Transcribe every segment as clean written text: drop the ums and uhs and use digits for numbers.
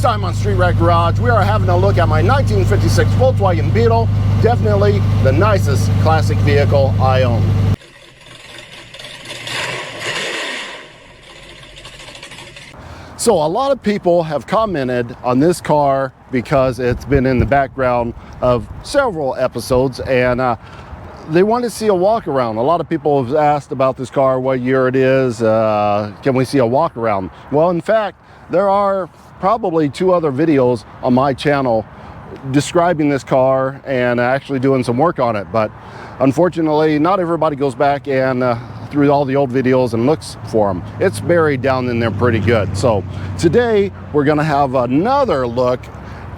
time on Street Rat Garage, we are having a look at my 1956 Volkswagen Beetle. Definitely the nicest classic vehicle I own. So a lot of people have commented on this car because it's been in the background of several episodes, and they want to see a walk around. A lot of people have asked about this car, what year it is, can we see a walk around? Well, in fact, there are probably 2 other videos on my channel describing this car and actually doing some work on it, but unfortunately not everybody goes back and through all the old videos and looks for them. It's buried down in there pretty good. So today we're going to have another look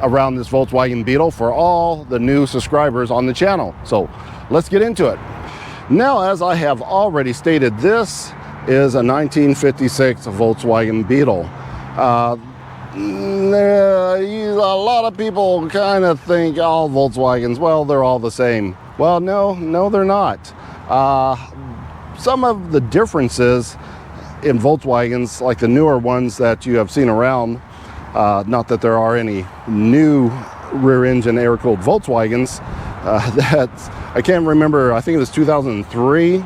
around this Volkswagen Beetle for all the new subscribers on the channel. So let's get into it. Now, as I have already stated, this is a 1956 Volkswagen Beetle. A lot of people kind of think all Volkswagens, well, they're all the same. Well, no, they're not. Some of the differences in Volkswagens, like the newer ones that you have seen around, not that there are any new rear-engine air-cooled Volkswagens, that I can't remember, I think it was 2003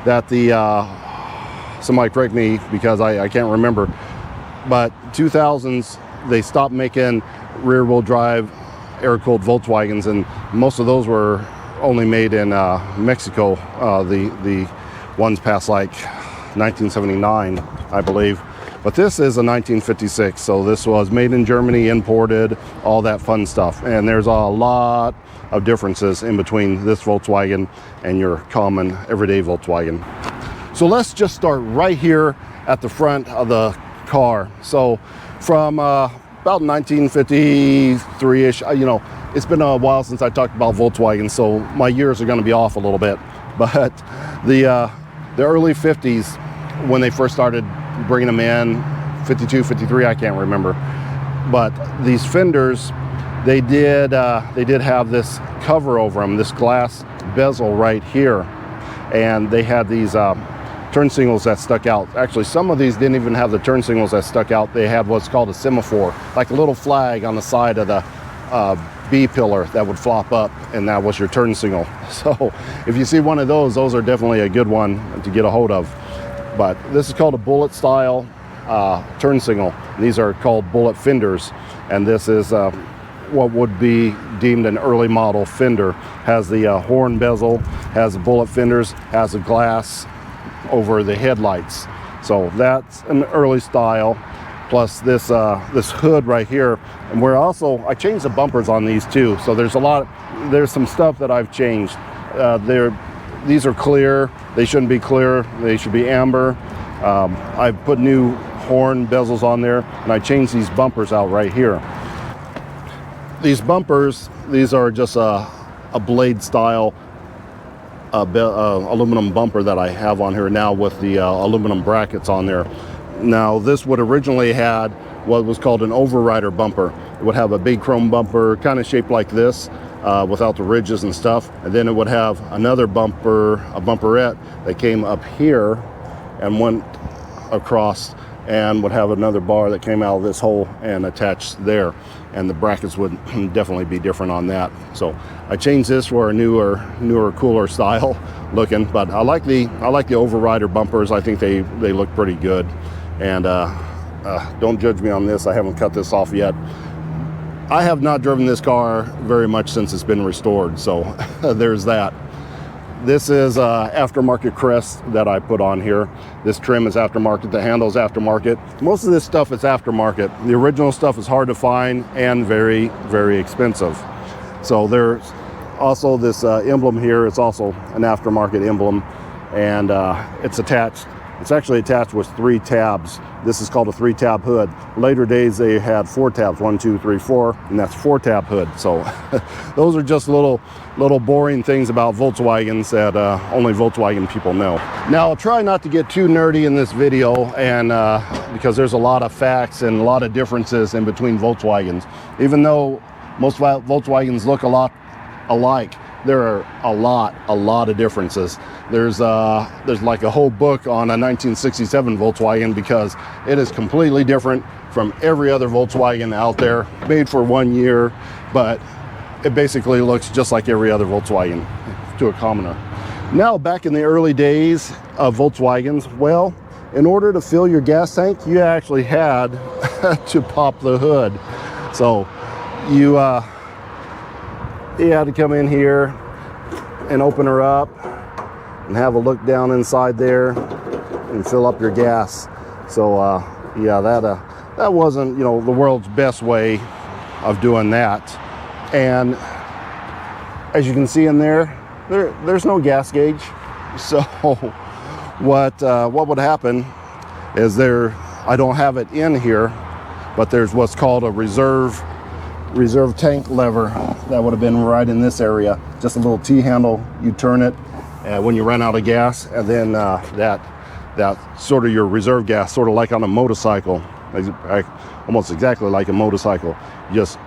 that somebody correct me because I can't remember, but 2000s they stopped making rear-wheel drive air-cooled Volkswagens, and most of those were only made in Mexico. The ones past like 1979, I believe. But this is a 1956, so this was made in Germany, imported, all that fun stuff. And there's a lot of differences in between this Volkswagen and your common everyday Volkswagen. So let's just start right here at the front of the car. So from about 1953-ish, it's been a while since I talked about Volkswagen, so my years are going to be off a little bit. But the early 50s, when they first started bringing them in, 52, 53, I can't remember. But these fenders, they did have this cover over them, this glass bezel right here, and they had these turn signals that stuck out. Actually, some of these didn't even have the turn signals that stuck out. They had what's called a semaphore, like a little flag on the side of the B pillar that would flop up, and that was your turn signal. So if you see one of those are definitely a good one to get a hold of. But this is called a bullet style turn signal. These are called bullet fenders, and this is what would be deemed an early model fender. Has the horn bezel, has the bullet fenders, has a glass over the headlights. So that's an early style. Plus this this hood right here, and I changed the bumpers on these too. So there's some stuff that I've changed. These are clear. They shouldn't be clear. They should be amber. I put new horn bezels on there, and I changed these bumpers out right here. These bumpers, these are just a blade style aluminum bumper that I have on here now with the aluminum brackets on there. Now, this would originally had what was called an overrider bumper. It would have a big chrome bumper, kind of shaped like this, without the ridges and stuff. And then it would have another bumper, a bumperette that came up here and went across, and would have another bar that came out of this hole and attached there. And the brackets would definitely be different on that. So I changed this for a newer, cooler style looking. But I like the overrider bumpers. I think they look pretty good. And don't judge me on this. I haven't cut this off yet. I have not driven this car very much since it's been restored. So there's that. This is aftermarket crest that I put on here. This trim is aftermarket. The handle's aftermarket. Most of this stuff is aftermarket. The original stuff is hard to find and very, very expensive. So there's also this emblem here. It's also an aftermarket emblem, and it's attached. It's actually attached with 3 tabs. This is called a 3-tab hood. Later days they had 4 tabs, 1, 2, 3, 4, and that's 4-tab hood. So those are just little boring things about Volkswagens that only Volkswagen people know. Now, I'll try not to get too nerdy in this video, and because there's a lot of facts and a lot of differences in between Volkswagens. Even though most Volkswagens look a lot alike, there are a lot of differences. There's like a whole book on a 1967 Volkswagen, because it is completely different from every other Volkswagen out there, made for 1 year, but it basically looks just like every other Volkswagen to a commoner. Now, back in the early days of Volkswagens, well, in order to fill your gas tank, you actually had to pop the hood. So you had to come in here and open her up and have a look down inside there and fill up your gas. So yeah, that wasn't, you know, the world's best way of doing that. And as you can see in there's no gas gauge. So what would happen is I don't have it in here, but there's what's called a reserve tank lever that would have been right in this area. Just a little T-handle. You turn it when you run out of gas, and then that sort of your reserve gas, sort of like on a motorcycle, almost exactly like a motorcycle. You just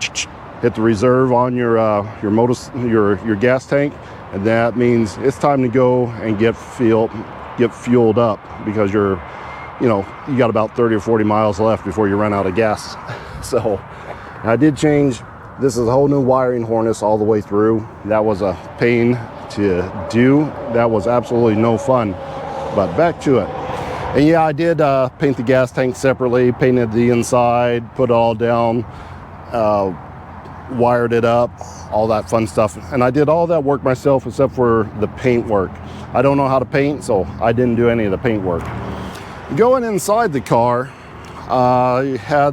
hit the reserve on your gas tank, and that means it's time to go and get fueled up, because you got about 30 or 40 miles left before you run out of gas. So I did change. This is a whole new wiring harness all the way through. That was a pain to do. That was absolutely no fun. But back to it. And yeah, I did paint the gas tank separately, painted the inside, put it all down, wired it up, all that fun stuff. And I did all that work myself except for the paint work. I don't know how to paint, so I didn't do any of the paint work. Going inside the car, I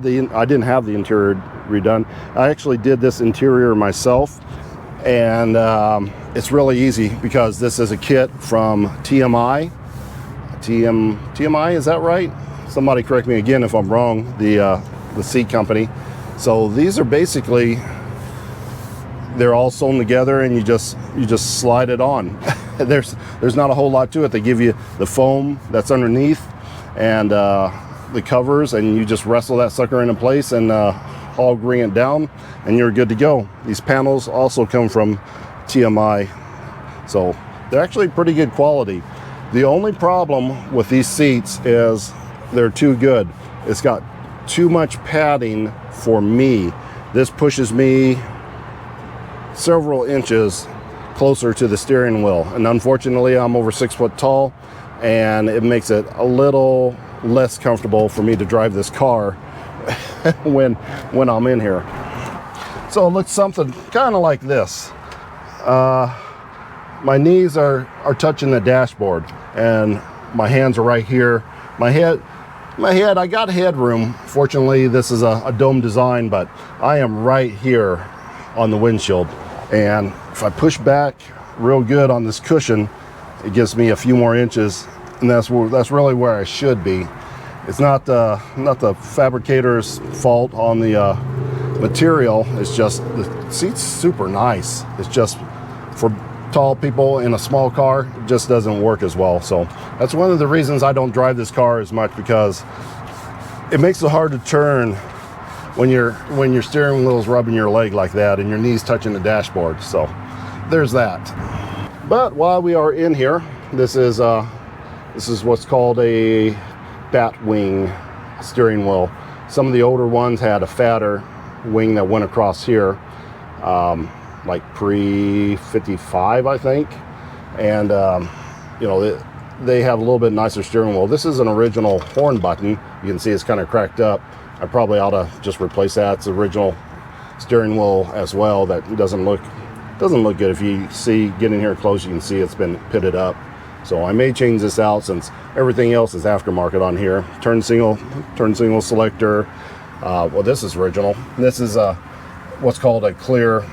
didn't have the interior redone. I actually did this interior myself, and it's really easy because this is a kit from TMI. TMI, is that right? Somebody correct me again if I'm wrong. The seat company. So these are basically, they're all sewn together, and you just slide it on. There's not a whole lot to it. They give you the foam that's underneath and the covers, and you just wrestle that sucker into place and hog ring it down, and you're good to go. These panels also come from TMI, so they're actually pretty good quality. The only problem with these seats is they're too good. It's got too much padding for me. This pushes me several inches closer to the steering wheel, and unfortunately I'm over 6 foot tall, and it makes it a little less comfortable for me to drive this car when I'm in here. So it looks something kind of like this. My knees are touching the dashboard, and my hands are right here. My head, I got headroom. Fortunately, this is a dome design, but I am right here on the windshield. And if I push back real good on this cushion, it gives me a few more inches, and that's really where I should be. It's not the fabricator's fault on the material. It's just the seat's super nice. It's just for tall people in a small car, it just doesn't work as well. So that's one of the reasons I don't drive this car as much, because it makes it hard to turn when your steering wheel is rubbing your leg like that and your knees touching the dashboard. So there's that. But while we are in here, this is what's called a bat wing steering wheel. Some of the older ones had a fatter wing that went across here, like pre-55, I think. And they have a little bit nicer steering wheel. This is an original horn button. You can see it's kind of cracked up. I probably ought to just replace that. It's the original steering wheel as well. That doesn't look good. If you see, get in here close, you can see it's been pitted up. So I may change this out, since everything else is aftermarket on here. Turn signal selector. Well, this is original. This is what's called a clear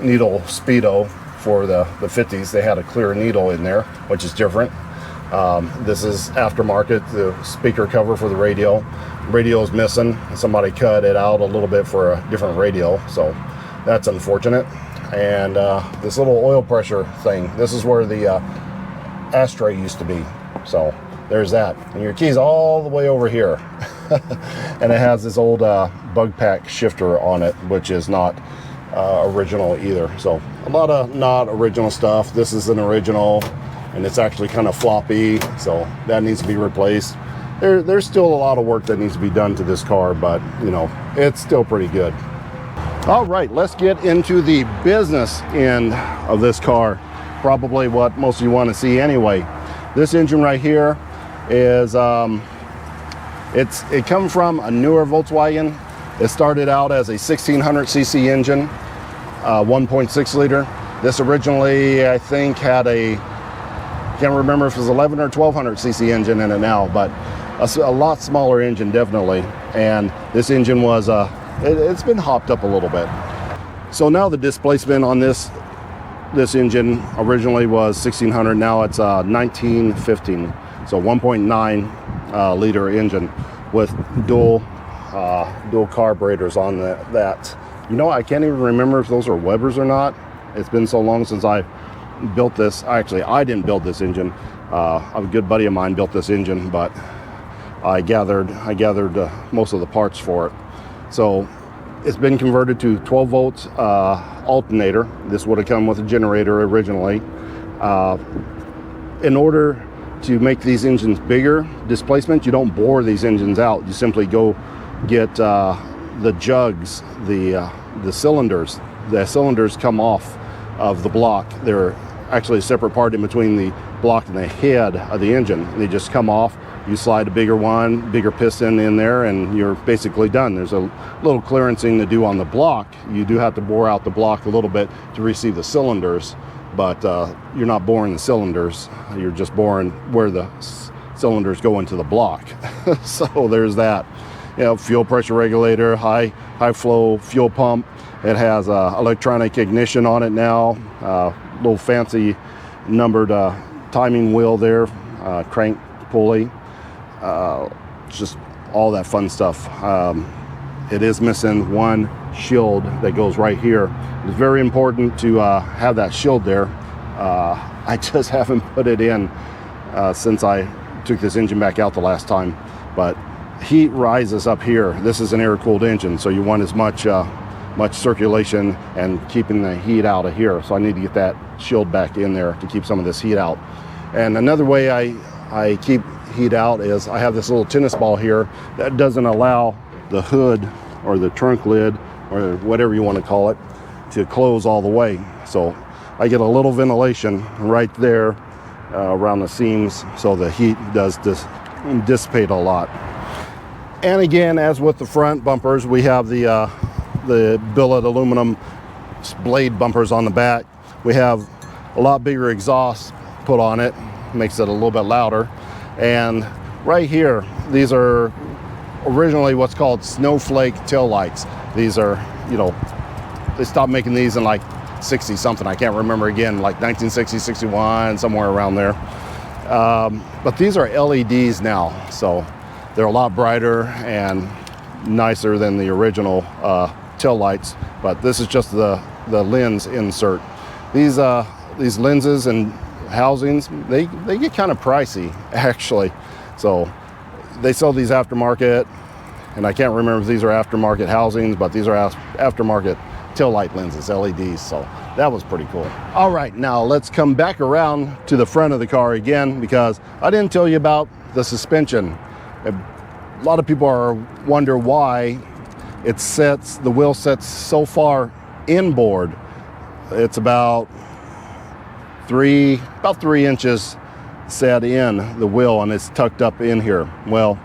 needle speedo. For the 50s, they had a clear needle in there, which is different. This is aftermarket. The speaker cover for the radio. Radio is missing. Somebody cut it out a little bit for a different radio, so that's unfortunate. And this little oil pressure thing, this is where the ashtray used to be. So there's that. And your key's all the way over here. And it has this old bug pack shifter on it, which is not original either. So a lot of not original stuff. This is an original, and it's actually kind of floppy, so that needs to be replaced. There's still a lot of work that needs to be done to this car, but you know, it's still pretty good. All right, let's get into the business end of this car. Probably what most of you want to see anyway. This engine right here is it comes from a newer Volkswagen. It started out as a 1600cc engine, 1.6 liter. This originally, I think, had can't remember if it was 11 or 1200cc engine in it now, but a lot smaller engine, definitely. And this engine was, it's been hopped up a little bit. So now the displacement on this engine originally was 1600, now it's 1915. So 1.9 liter engine with dual carburetors on that. You know, I can't even remember if those are Webers or not. It's been so long since I built this. Actually, I didn't build this engine. A good buddy of mine built this engine, but I gathered most of the parts for it. So it's been converted to 12 volts alternator. This would have come with a generator originally. In order to make these engines bigger displacement, you don't bore these engines out. You simply go get the jugs, the cylinders. The cylinders come off of the block. They're actually a separate part in between the block and the head of the engine. They just come off. You slide a bigger piston in there, and you're basically done. There's a little clearancing to do on the block. You do have to bore out the block a little bit to receive the cylinders, but you're not boring the cylinders. You're just boring where the cylinders go into the block. So there's that. You know, fuel pressure regulator, high flow fuel pump. It has electronic ignition on it now. Little fancy numbered timing wheel there, crank pulley. Just all that fun stuff. It is missing one shield that goes right here. It's very important to have that shield there. I just haven't put it in since I took this engine back out the last time, but heat rises up here. This is an air-cooled engine, so you want as much circulation and keeping the heat out of here. So I need to get that shield back in there to keep some of this heat out. And another way I keep heat out is I have this little tennis ball here that doesn't allow the hood or the trunk lid or whatever you want to call it to close all the way. So I get a little ventilation right there around the seams, so the heat does dissipate a lot. And again, as with the front bumpers, we have the billet aluminum blade bumpers on the back. We have a lot bigger exhaust put on it, makes it a little bit louder. And right here, these are originally what's called snowflake taillights. These are, you know, they stopped making these in like 60 something. I can't remember again, like 1960, 61, somewhere around there. But these are LEDs now, so they're a lot brighter and nicer than the original taillights. But this is just the lens insert. These lenses and housings, they get kind of pricey actually. So they sell these aftermarket, and I can't remember if these are aftermarket housings, but these are aftermarket taillight lenses, LEDs. So that was pretty cool. All right, now let's come back around to the front of the car again, because I didn't tell you about the suspension. A lot of people wonder why the wheel sets so far inboard. It's about 3 inches set in the wheel, and it's tucked up in here. Well,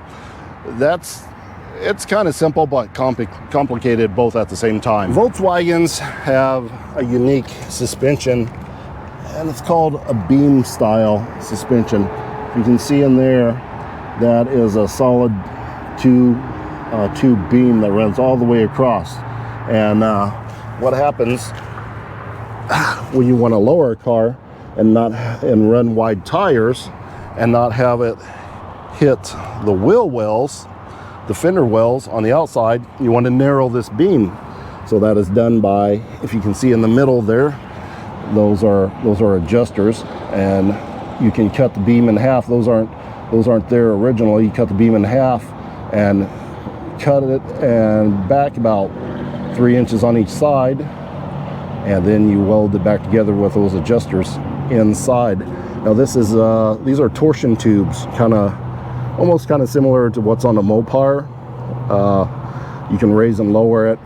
it's kind of simple but complicated both at the same time. Volkswagens have a unique suspension, and it's called a beam style suspension. You can see in there that is a solid tube beam that runs all the way across. And what happens when you want to lower a car and run wide tires and not have it hit the wheel wells, the fender wells on the outside, you want to narrow this beam. So that is done by, if you can see in the middle there, those are adjusters, and you can cut the beam in half. Those aren't there originally. You cut the beam in half and cut it and back about 3 inches on each side, and then you weld it back together with those adjusters inside. Now this is these are torsion tubes, almost kind of similar to what's on a Mopar. You can raise and lower it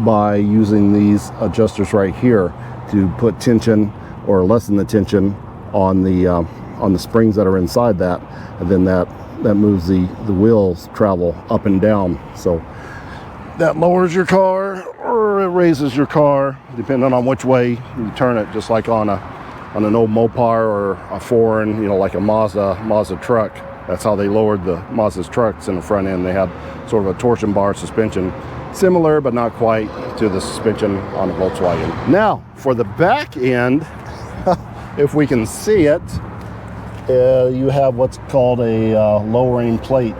by using these adjusters right here to put tension or lessen the tension on the springs that are inside that, and then that moves the wheels travel up and down. So that lowers your car or it raises your car depending on which way you turn it, just like on an old Mopar or a foreign, you know, like a Mazda truck. That's how they lowered the Mazda's trucks in the front end. They had sort of a torsion bar suspension, similar but not quite to the suspension on a Volkswagen. Now for the back end, if we can see it, you have what's called a lowering plate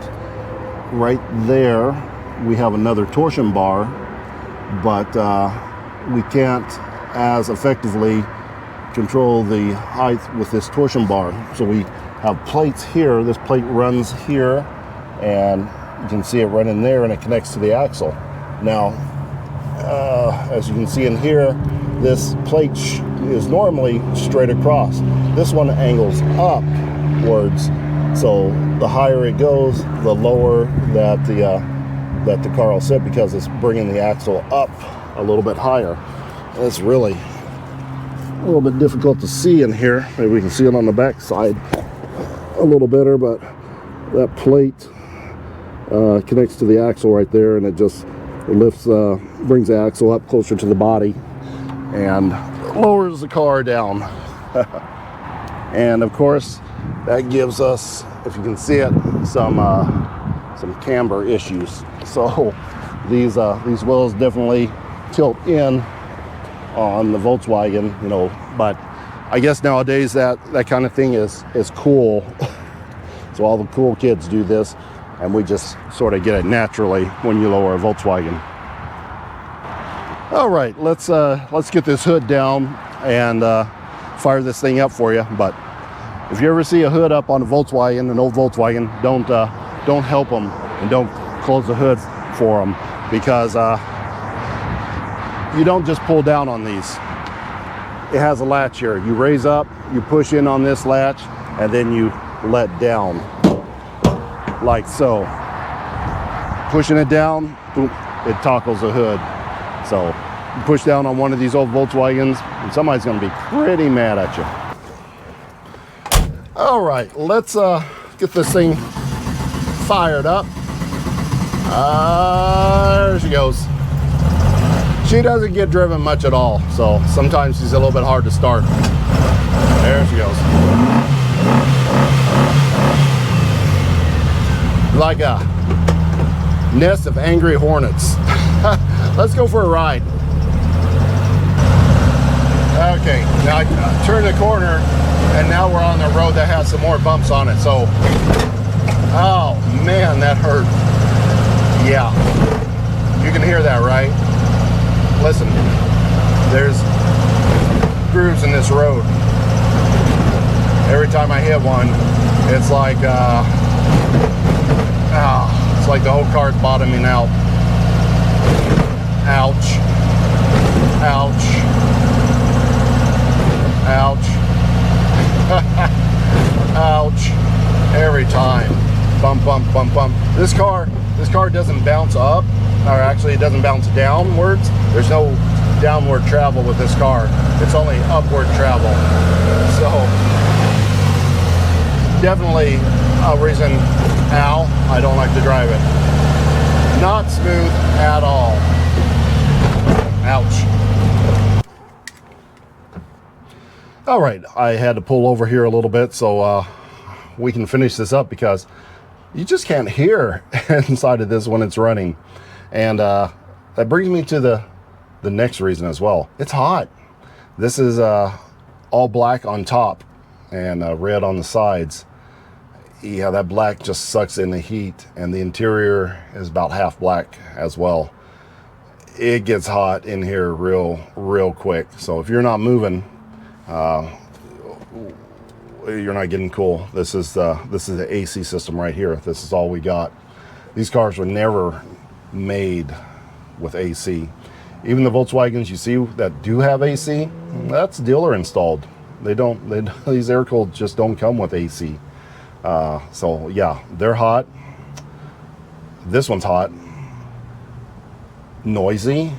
right there. We have another torsion bar, but we can't as effectively control the height with this torsion bar. So we have plates here. This plate runs here, and you can see it running there, and it connects to the axle. Now, as you can see in here, this plate is normally straight across. This one angles upwards, so the higher it goes, the lower that the car will sit, because it's bringing the axle up a little bit higher. It's really a little bit difficult to see in here. Maybe we can see it on the back side a little better, but that plate connects to the axle right there, and it just lifts, brings the axle up closer to the body and lowers the car down. And of course, that gives us, if you can see it, some camber issues. So these wheels definitely tilt in on the Volkswagen, you know, but I guess nowadays that kind of thing is cool. So all the cool kids do this, and we just sort of get it naturally when you lower a Volkswagen. All right, let's get this hood down and fire this thing up for you. But if you ever see a hood up on a Volkswagen, an old Volkswagen, don't help them and don't close the hood for them, because you don't just pull down on these. It has a latch here. You raise up, you push in on this latch, and then you let down, like so. Pushing it down, boom, it toggles the hood. So you push down on one of these old Volkswagens, and somebody's going to be pretty mad at you. All right, let's get this thing fired up. There she goes. She doesn't get driven much at all, so sometimes she's a little bit hard to start. There she goes. Like a nest of angry hornets. Let's go for a ride. Okay, now I turned the corner, and now we're on the road that has some more bumps on it. So, oh man, that hurt. Yeah, you can hear that, right? Listen, there's grooves in this road. Every time I hit one, it's like it's like the whole car's bottoming out. Ouch. Ouch. Ouch. Ouch. Every time. Bump, bump, bump, bump. This car doesn't bounce up, or actually it doesn't bounce downwards. There's no downward travel with this car. It's only upward travel. So definitely a reason, I don't like to drive it. Not smooth at all. Ouch. All right, I had to pull over here a little bit so we can finish this up, because you just can't hear inside of this when it's running. And that brings me to the next reason as well. It's hot. This is all black on top and red on the sides. Yeah, that black just sucks in the heat, and the interior is about half black as well. It gets hot in here real quick. So if you're not moving, you're not getting cool. This is the AC system right here. This is all we got. These cars were never made with AC. Even the Volkswagens you see that do have AC, that's dealer installed. These air cooled just don't come with AC. So yeah, they're hot. This one's hot. Noisy.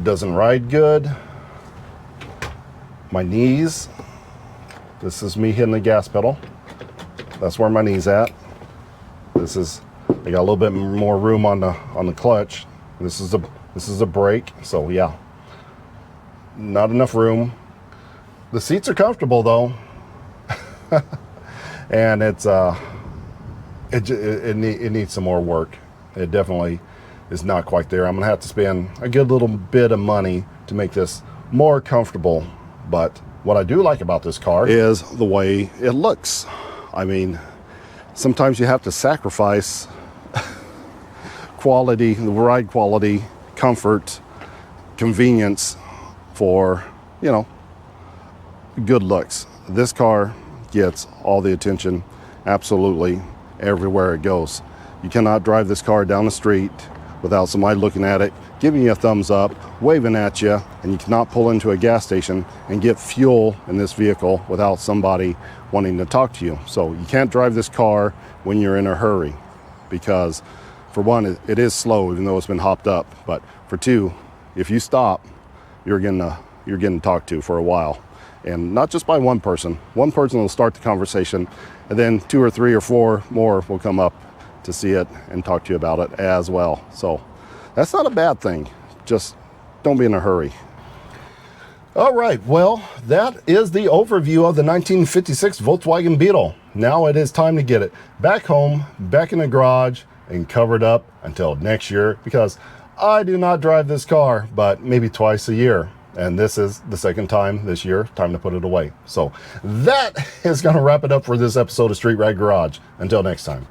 Doesn't ride good. My knees. This is me hitting the gas pedal. That's where my knee's at. I got a little bit more room on the clutch. This is a brake, so yeah, not enough room. The seats are comfortable though, and it needs some more work. It definitely is not quite there. I'm gonna have to spend a good little bit of money to make this more comfortable. But what I do like about this car is the way it looks. I mean, sometimes you have to sacrifice quality, the ride quality, comfort, convenience for, good looks. This car gets all the attention absolutely everywhere it goes. You cannot drive this car down the street without somebody looking at it, giving you a thumbs up, waving at you, and you cannot pull into a gas station and get fuel in this vehicle without somebody wanting to talk to you. So you can't drive this car when you're in a hurry, because for one, it is slow even though it's been hopped up, but for two, if you stop, you're getting talked to for a while. And not just by one person. One person will start the conversation, and then 2 or 3 or 4 more will come up to see it and talk to you about it as well. So that's not a bad thing. Just don't be in a hurry. All right, well, that is the overview of the 1956 Volkswagen Beetle. Now it is time to get it back home, back in the garage, and covered up until next year, because I do not drive this car but maybe twice a year, and this is the second time this year. Time to put it away. So that is going to wrap it up for this episode of Street Ride Garage. Until next time.